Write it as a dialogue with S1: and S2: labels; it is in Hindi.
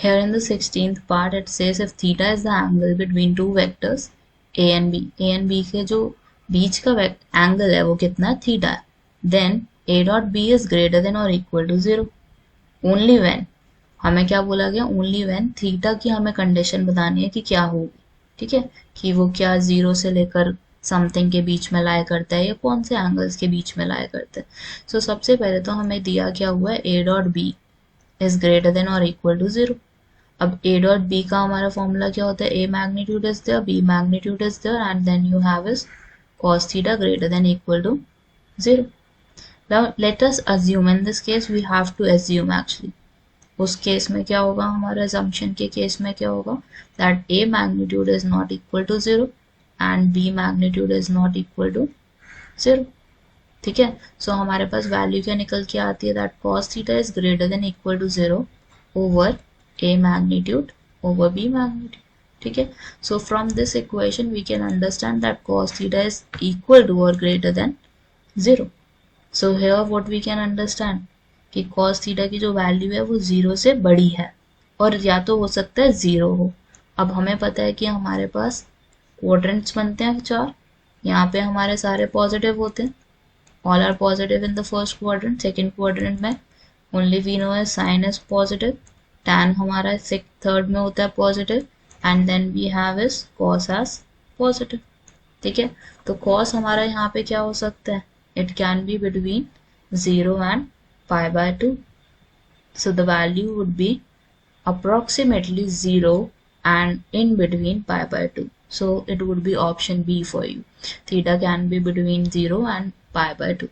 S1: Here in the 16th part it says if theta is the angle between two vectors a and b के जो बीच का एंगल है वो कितना है, थीटा है, then a dot b is greater than or equal to 0 only when, हमें क्या बोला गया, ओनली व्हेन थीटा की हमें कंडीशन बतानी है कि क्या होगी, ठीक है, कि वो क्या 0 से लेकर समथिंग के बीच में लाया करता है या कौन से एंगल्स के बीच में लाया करता है। सो सबसे पहले तो हमें दिया क्या हुआ है, a dot b is greater than और इक्वल टू 0। अब a डॉट b का हमारा फॉर्मूला क्या होता है, a magnitude is there, b magnitude is there and then you have is cos theta greater than equal to 0। Now let us assume, in this case we have to assume actually, उस केस में क्या होगा, हमारा assumption के केस में क्या होगा, that a magnitude is not equal to 0 and b magnitude is not equal to 0, ठीक है। सो हमारे पास वैल्यू क्या निकल के आती है, that cos theta is greater than equal to 0 over a magnitude over b magnitude, ठीक है। So from this equation we can understand that cos theta is equal to or greater than 0। So here what we can understand कि cos theta की जो वैल्यू है वो 0 से बड़ी है और या तो हो सकता है 0 हो। अब हमें पता है कि हमारे पास क्वाड्रेंट्स बनते हैं 4, यहाँ पे हमारे सारे पॉजिटिव होते हैं, all are positive in the first quadrant. Second quadrant में ओनली वी नो है साइन इज पॉजिटिव, tan हमारा थर्ड में होता है positive and then we have is cos as positive, ठीक है। तो cos हमारा यहाँ पे क्या हो सकता है, it can be between 0 and pi by 2, so the value would be approximately 0 and in between pi by 2, so it would be option B for you, theta can be between 0 and pi by 2।